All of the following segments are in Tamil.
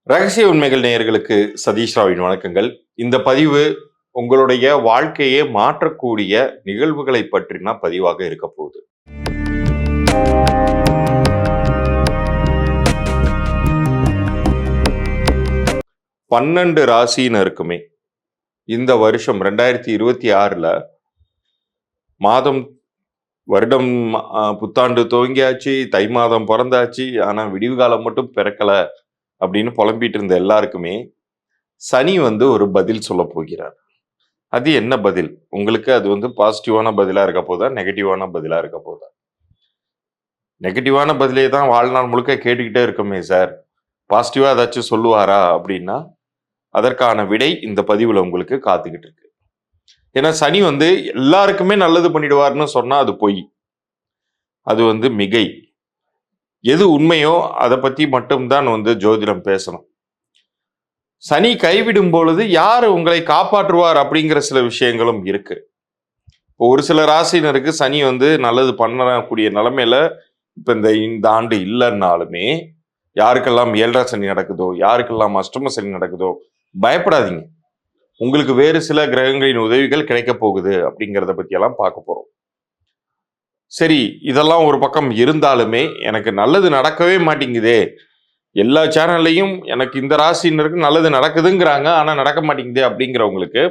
ரகசிய உண்மைகள் நேயர்களுக்கு சதீஷ் ராவின் வணக்கங்கள். இந்த பதிவு உங்களுடைய வாழ்க்கையை மாற்றக்கூடிய நிகழ்வுகளை பற்றின பதிவாக இருக்க போகுது. பன்னெண்டு ராசியினருக்குமே இந்த வருஷம் 2026 மாதம் வருடம் புத்தாண்டு துவங்கியாச்சு, தை மாதம் பிறந்தாச்சு, ஆனா விடிவு காலம் மட்டும் பிறக்கல அப்படின்னு புலம்பிட்டு இருந்த எல்லாருக்குமே சனி ஒரு பதில் சொல்ல போகிறார். அது என்ன பதில்? உங்களுக்கு அது பாசிட்டிவான பதிலா இருக்க போதா, நெகட்டிவான பதிலா இருக்க போதா? நெகட்டிவான பதிலே தான் வாழ்நாள் முழுக்க கேட்டுக்கிட்டே இருக்கோமே சார், பாசிட்டிவா ஏதாச்சும் சொல்லுவாரா அப்படின்னா அதற்கான விடை இந்த பதிவுல உங்களுக்கு காத்துக்கிட்டு இருக்கு. ஏன்னா சனி எல்லாருக்குமே நல்லது பண்ணிடுவார்னு சொன்னா அது பொய், அது மிகை. எது உண்மையோ அதை பத்தி மட்டும்தான் ஜோதிடம் பேசணும். சனி கைவிடும் பொழுது யார் உங்களை காப்பாற்றுவார் அப்படிங்கிற சில விஷயங்களும் இருக்கு. இப்போ ஒரு சில ராசினருக்கு சனி நல்லது பண்ணக்கூடிய நிலைமையில இப்ப இந்த ஆண்டு இல்லைன்னாலுமே, யாருக்கெல்லாம் 7.5 சனி நடக்குதோ, யாருக்கெல்லாம் அஷ்டம சனி நடக்குதோ, பயப்படாதீங்க. உங்களுக்கு வேறு சில கிரகங்களின் உதவிகள் கிடைக்க போகுது அப்படிங்கிறத பத்தி எல்லாம் பார்க்க போறோம். சரி, இதெல்லாம் ஒரு பக்கம் இருந்தாலுமே எனக்கு நல்லது நடக்கவே மாட்டேங்குதே, எல்லா சேனல்லையும் எனக்கு இந்த ராசினருக்கு நல்லது நடக்குதுங்கிறாங்க ஆனா நடக்க மாட்டேங்குது அப்படிங்கிறவங்களுக்கு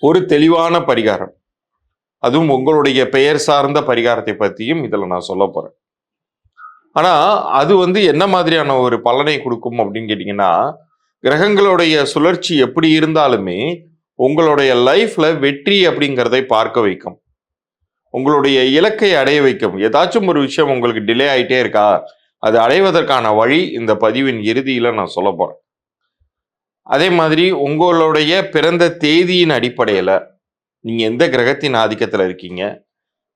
ஒரு தெளிவான பரிகாரம், அதுவும் உங்களுடைய பெயர் சார்ந்த பரிகாரத்தை பற்றியும் இதுல நான் சொல்ல போறேன். ஆனா அது என்ன மாதிரியான ஒரு பலனை கொடுக்கும் அப்படின்னு கேட்டீங்கன்னா, கிரகங்களுடைய சுழற்சி எப்படி இருந்தாலுமே உங்களுடைய லைஃப்ல வெற்றி அப்படிங்கிறதை பார்க்க வைக்கும், உங்களுடைய இலக்கை அடைய வைக்கும். ஏதாச்சும் ஒரு விஷயம் உங்களுக்கு டிலே ஆயிட்டே இருக்கா, அது அடைவதற்கான வழி இந்த பதிவின் இறுதியில நான் சொல்ல போறேன். அதே மாதிரி உங்களுடைய பிறந்த தேதியின் அடிப்படையில நீங்க எந்த கிரகத்தின் ஆதிக்கத்துல இருக்கீங்க,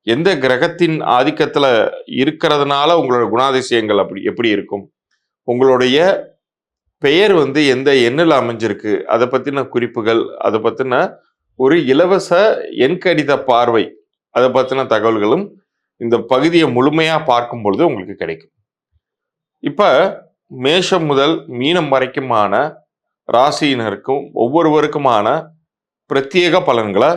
எந்த கிரகத்தின் ஆதிக்கத்துல இருக்கிறதுனால உங்களோட குணாதிசயங்கள் அப்படி எப்படி இருக்கும், உங்களுடைய பெயர் எந்த எண்ணில் அமைஞ்சிருக்கு, அதை பத்தின குறிப்புகள், அதை பத்தின ஒரு இலவச எண்கணித பார்வை, அதை பத்தின தகவல்களும் இந்த பகுதியை முழுமையா பார்க்கும் பொழுது உங்களுக்கு கிடைக்கும். இப்ப மேஷம் முதல் மீனம் வரைக்குமான ராசியினருக்கும் ஒவ்வொருவருக்குமான பிரத்யேக பலன்களை,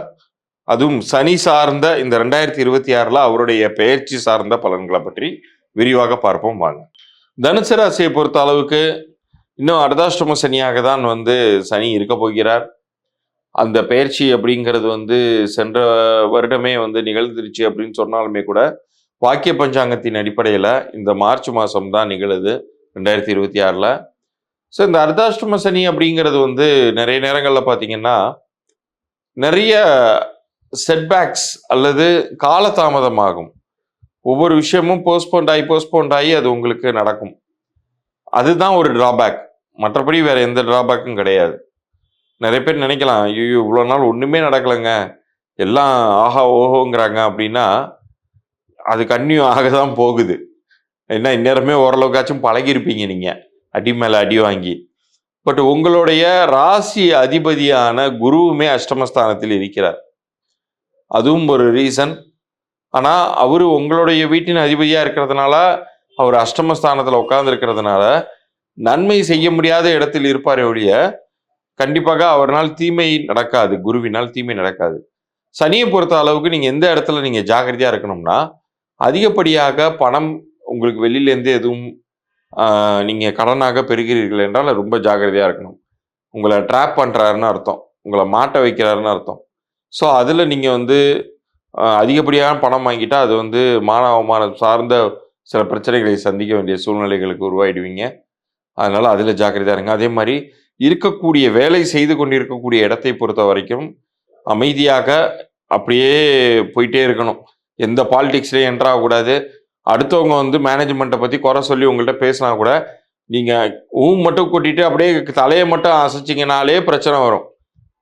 அதுவும் சனி சார்ந்த இந்த 2026 அவருடைய பெயர்ச்சி சார்ந்த பலன்களை பற்றி விரிவாக பார்ப்போம் வாங்க. தனுசு ராசியை பொறுத்த அளவுக்கு இன்னும் அர்த்தாஷ்டம சனியாக தான் சனி இருக்க போகிறார். அந்த பெயர்ச்சி அப்படிங்கிறது சென்ற வருடமே நிகழ்ந்துருச்சு அப்படின்னு சொன்னாலுமே கூட வாக்கிய பஞ்சாங்கத்தின் அடிப்படையில் இந்த மார்ச் மாதம் தான் நிகழுது 2026. ஸோ இந்த அர்த்தாஷ்டம சனி அப்படிங்கிறது நிறைய நேரங்களில் பார்த்தீங்கன்னா நிறைய செட்பேக்ஸ் அல்லது காலதாமதமாகும். ஒவ்வொரு விஷயமும் போஸ்ட்போண்ட் ஆகி அது உங்களுக்கு நடக்கும். அதுதான் ஒரு டிராபேக், மற்றபடி வேற எந்த டிராபேக்கும் கிடையாது. நிறைய பேர் நினைக்கலாம், ஐயோ இவ்வளோ நாள் ஒன்றுமே நடக்கலைங்க, எல்லாம் ஆஹா ஓஹோங்கிறாங்க அப்படின்னா அது கன்னியூ ஆக தான் போகுது. ஏன்னா இந்நேரமே ஓரளவுக்காச்சும் பழகிருப்பீங்க நீங்கள் அடி மேலே அடி வாங்கி. பட் உங்களுடைய ராசி அதிபதியான குருவுமே அஷ்டமஸ்தானத்தில் இருக்கிறார், அதுவும் ஒரு ரீசன். ஆனால் அவர் உங்களுடைய வீட்டின் அதிபதியாக இருக்கிறதுனால, அவர் அஷ்டமஸ்தானத்தில் உட்கார்ந்துருக்கிறதுனால நன்மை செய்ய முடியாத இடத்தில் இருப்பார் ஒழிய கண்டிப்பாக அவரால் தீமை நடக்காது, குருவினால் தீமை நடக்காது. சனியை பொறுத்த அளவுக்கு நீங்கள் எந்த இடத்துல நீங்கள் ஜாக்கிரதையாக இருக்கணும்னா, அதிகப்படியாக பணம் உங்களுக்கு வெளியிலேருந்து எதுவும் நீங்கள் கடனாக பெறுகிறீர்கள் என்றால் ரொம்ப ஜாக்கிரதையாக இருக்கணும். உங்களை ட்ராப் பண்ணுறாருன்னு அர்த்தம், உங்களை மாட்ட வைக்கிறாருன்னு அர்த்தம். ஸோ அதில் நீங்கள் அதிகப்படியான பணம் வாங்கிட்டா அது மானவமானம் சார்ந்த சில பிரச்சனைகளை சந்திக்க வேண்டிய சூழ்நிலைகளுக்கு உருவாயிடுவீங்க. அதனால அதில் ஜாக்கிரதையாக இருங்க. அதே மாதிரி இருக்கக்கூடிய வேலை செய்து கொண்டிருக்கக்கூடிய இடத்தை பொறுத்த வரைக்கும் அமைதியாக அப்படியே போயிட்டே இருக்கணும். எந்த பாலிடிக்ஸ்லேயும் என்ட்ரு ஆகக்கூடாது. அடுத்தவங்க மேனேஜ்மெண்ட்டை பற்றி குறை சொல்லி உங்கள்கிட்ட பேசினா கூட நீங்கள் மட்டும் கொட்டிட்டு அப்படியே தலையை மட்டும் அசைச்சிங்கனாலே பிரச்சனை வரும்.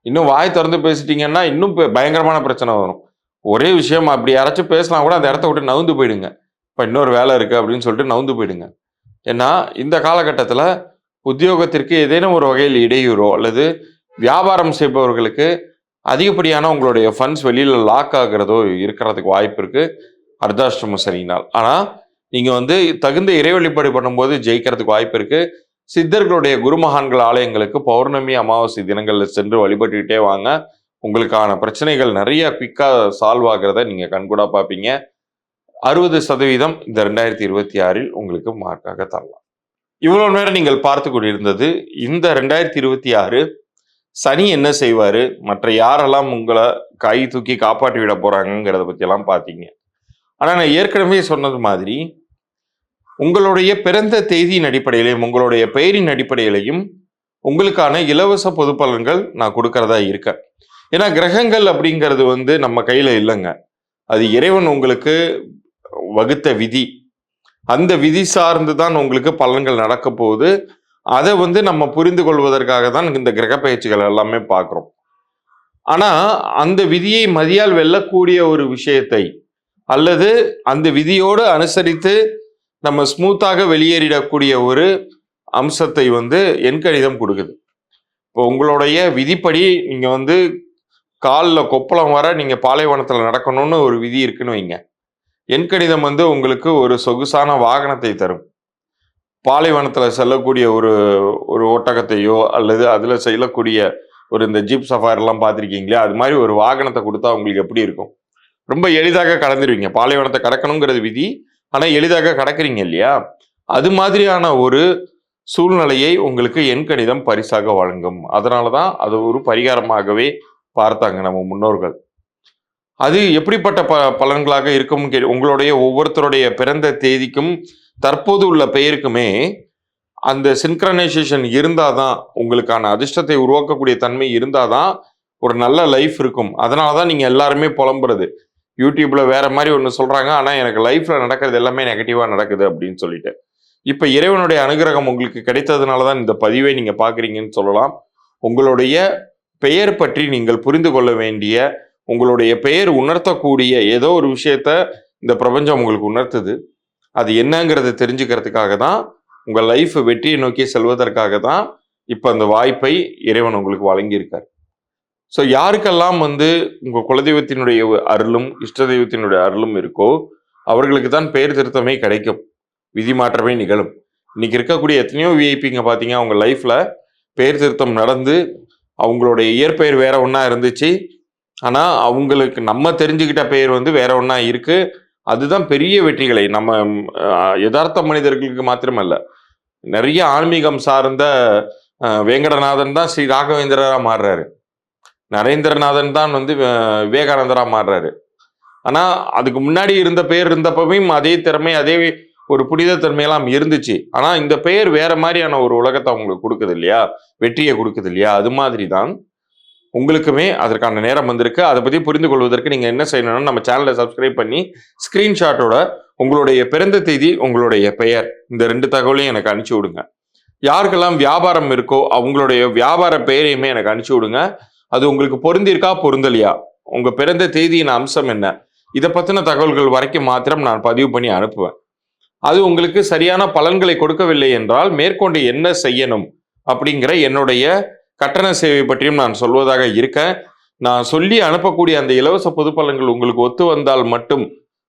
இன்னும் வாய் திறந்து பேசிட்டீங்கன்னா இன்னும் பயங்கரமான பிரச்சனை வரும். ஒரே விஷயம் அப்படி யாராச்சும் பேசினா கூட அந்த இடத்த விட்டு நவுந்து போயிடுங்க. இப்போ இன்னொரு வேலை இருக்குது அப்படின்னு சொல்லிட்டு நவுந்து போயிடுங்க. ஏன்னா இந்த காலகட்டத்தில் உத்தியோகத்திற்கு ஏதேனும் ஒரு வகையில் இடையூறோ அல்லது வியாபாரம் செய்பவர்களுக்கு அதிகப்படியான உங்களுடைய ஃபண்ட்ஸ் வெளியில் லாக் ஆகிறதோ இருக்கிறதுக்கு வாய்ப்பு இருக்குது அர்த்தாஷ்டம சனினால். ஆனால் நீங்கள் தகுந்த இறை வழிபாடு பண்ணும்போது ஜெயிக்கிறதுக்கு வாய்ப்பு இருக்குது. சித்தர்களுடைய குருமகான்கள் ஆலயங்களுக்கு பௌர்ணமி அமாவாசை தினங்கள்ல சென்று வழிபட்டுக்கிட்டே வாங்க. உங்களுக்கான பிரச்சனைகள் நிறைய குயிக்கா சால்வ் ஆகிறத நீங்க கண்கூடா பார்ப்பீங்க. 60% இந்த 2026 உங்களுக்கு மார்க்காக தரலாம். இவ்வளவு நேரம் நீங்கள் பார்த்து கொண்டிருந்தது இந்த 2026 சனி என்ன செய்வாரு, மற்ற யாரெல்லாம் உங்களை கை தூக்கி காப்பாற்றி விட போறாங்கிறத பத்தி எல்லாம் பார்த்தீங்க. ஆனா நான் ஏற்கனவே சொன்னது மாதிரி உங்களுடைய பிறந்த தேதியின் அடிப்படையிலையும் உங்களுடைய பெயரின் அடிப்படையிலையும் உங்களுக்கான இலவச பொது பலன்கள் நான் கொடுக்கறதா இருக்கேன். ஏன்னா கிரகங்கள் அப்படிங்கிறது நம்ம கையில இல்லைங்க. அது இறைவன் உங்களுக்கு வகுத்த விதி. அந்த விதி சார்ந்து தான் உங்களுக்கு பலன்கள் நடக்க போகுது. அதை நம்ம புரிந்து கொள்வதற்காக தான் இந்த கிரக பயிற்சிகள் எல்லாமே பார்க்குறோம். ஆனா அந்த விதியை மதியால் வெல்லக்கூடிய ஒரு விஷயத்தை அல்லது அந்த விதியோடு அனுசரித்து நம்ம ஸ்மூத்தாக வெளியேறிடக்கூடிய ஒரு அம்சத்தை எண்கணிதம் கொடுக்குது. இப்போ உங்களுடைய விதிப்படி நீங்க காலில் கொப்பளம் வர நீங்க பாலைவனத்தில் நடக்கணும்னு ஒரு விதி இருக்குன்னு வைங்க. எண்கணிதம் உங்களுக்கு ஒரு சொகுசான வாகனத்தை தரும். பாலைவனத்தில் செல்லக்கூடிய ஒரு ஒரு ஒட்டகத்தையோ அல்லது அதில் செல்லக்கூடிய ஒரு இந்த ஜீப் சஃபாரிலாம் பார்த்துருக்கீங்களே, அது மாதிரி ஒரு வாகனத்தை கொடுத்தா உங்களுக்கு எப்படி இருக்கும்? ரொம்ப எளிதாக கடந்துருவீங்க. பாலைவனத்தை கடக்கணுங்கிறது விதி, ஆனால் எளிதாக கடக்கிறீங்க இல்லையா? அது மாதிரியான ஒரு சூழ்நிலையை உங்களுக்கு எண்கணிதம் பரிசாக வழங்கும். அதனால தான் அது ஒரு பரிகாரமாகவே பார்த்தாங்க நம்ம முன்னோர்கள். அது எப்படிப்பட்ட பலன்களாக இருக்கும்? உங்களுடைய ஒவ்வொருத்தருடைய பிறந்த தேதிக்கும் தற்போது உள்ள பெயருக்குமே அந்த சின்க்ரனைசேஷன் இருந்தாதான், உங்களுக்கான அதிர்ஷ்டத்தை உருவாக்கக்கூடிய தன்மை இருந்தாதான் ஒரு நல்ல லைஃப் இருக்கும். அதனால தான் நீங்கள் எல்லாருமே புலம்புறது. யூடியூப்ல வேற மாதிரி ஒன்று சொல்றாங்க, ஆனால் எனக்கு லைஃப்ல நடக்கிறது எல்லாமே நெகட்டிவா நடக்குது அப்படின்னு சொல்லிட்டு. இப்போ இறைவனுடைய அனுகிரகம் உங்களுக்கு கிடைத்ததுனால தான் இந்த பதிவை நீங்கள் பார்க்குறீங்கன்னு சொல்லலாம். உங்களுடைய பெயர் பற்றி நீங்கள் புரிந்து கொள்ள வேண்டிய, உங்களுடைய பெயர் உணர்த்தக்கூடிய ஏதோ ஒரு விஷயத்த இந்த பிரபஞ்சம் உங்களுக்கு உணர்த்துது. அது என்னங்கிறத தெரிஞ்சுக்கிறதுக்காக தான், உங்கள் லைஃப் வெற்றியை நோக்கி செல்வதற்காக தான் இப்போ அந்த வாய்ப்பை இறைவன் உங்களுக்கு வழங்கியிருக்கார். ஸோ யாருக்கெல்லாம் உங்கள் குலதெய்வத்தினுடைய அருளும் இஷ்ட தெய்வத்தினுடைய அருளும் இருக்கோ அவர்களுக்கு தான் பெயர் திருத்தமே கிடைக்கும், விதி மாற்றமே நிகழும். இன்னைக்கு இருக்கக்கூடிய எத்தனையோ விஐபிங்க பார்த்தீங்க, அவங்க லைஃப்ல பெயர் திருத்தம் நடந்து அவங்களுடைய இயற்பெயர் வேற ஒன்றா இருந்துச்சு. ஆனால் அவங்களுக்கு நம்ம தெரிஞ்சுக்கிட்ட பெயர் வேற ஒன்றா இருக்கு. அதுதான் பெரிய வெற்றிகளை நம்ம யதார்த்த மனிதர்களுக்கு மாத்திரமல்ல, நிறைய ஆன்மீகம் சார்ந்த வேங்கடநாதன் தான் ஸ்ரீ ராகவேந்திரரா மாறுறாரு. நரேந்திரநாதன் தான் விவேகானந்தரா மாறுறாரு. ஆனா அதுக்கு முன்னாடி இருந்த பெயர் இருந்தப்பவும் அதே திறமை, அதே ஒரு புனித தன்மையெல்லாம் இருந்துச்சு. ஆனா இந்த பெயர் வேற மாதிரியான ஒரு உலகத்தை அவங்களுக்கு கொடுக்குது இல்லையா, வெற்றியை கொடுக்குது இல்லையா? அது மாதிரி தான் உங்களுக்குமே அதற்கான நேரம் வந்திருக்கு. அதை பற்றி புரிந்து கொள்வதற்கு நீங்கள் என்ன செய்யணும்னா, நம்ம சேனலை சப்ஸ்கிரைப் பண்ணி ஸ்க்ரீன்ஷாட்டோட உங்களுடைய பிறந்த தேதி, உங்களுடைய பெயர், இந்த 2 தகவலையும் எனக்கு அனுப்பிச்சி விடுங்க. யாருக்கெல்லாம் வியாபாரம் இருக்கோ அவங்களுடைய வியாபார பெயரையுமே எனக்கு அனுப்பிச்சி விடுங்க. அது உங்களுக்கு பொருந்திருக்கா பொருந்தலையா, உங்கள் பிறந்த தேதியின் அம்சம் என்ன, இதை பற்றின தகவல்கள் வரைக்கும் மாத்திரம் நான் பதிவு பண்ணி அனுப்புவேன். அது உங்களுக்கு சரியான பலன்களை கொடுக்கவில்லை என்றால் மேற்கொண்டு என்ன செய்யணும் அப்படிங்கிற என்னுடைய கட்டண சேவை பற்றியும் நான் சொல்வதாக இருக்கேன். நான் சொல்லி அனுப்பக்கூடிய அந்த இலவச பொது பலன்கள் உங்களுக்கு ஒத்து வந்தால் மட்டும்,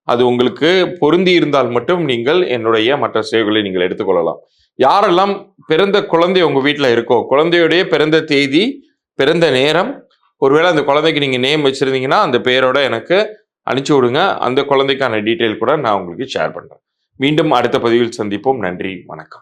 அது உங்களுக்கு பொருந்தி இருந்தால் மட்டும் நீங்கள் என்னுடைய மற்ற சேவைகளை நீங்கள் எடுத்துக்கொள்ளலாம். யாரெல்லாம் பிறந்த குழந்தை உங்க வீட்டில் இருக்கோ, குழந்தையுடைய பிறந்த தேதி, பிறந்த நேரம், ஒருவேளை அந்த குழந்தைக்கு நீங்க நேம் வச்சிருந்தீங்கன்னா அந்த பெயரோட எனக்கு அனுப்பிச்சு விடுங்க. அந்த குழந்தைக்கான டீட்டெயில் கூட நான் உங்களுக்கு ஷேர் பண்றேன். மீண்டும் அடுத்த பதிவில் சந்திப்போம். நன்றி, வணக்கம்.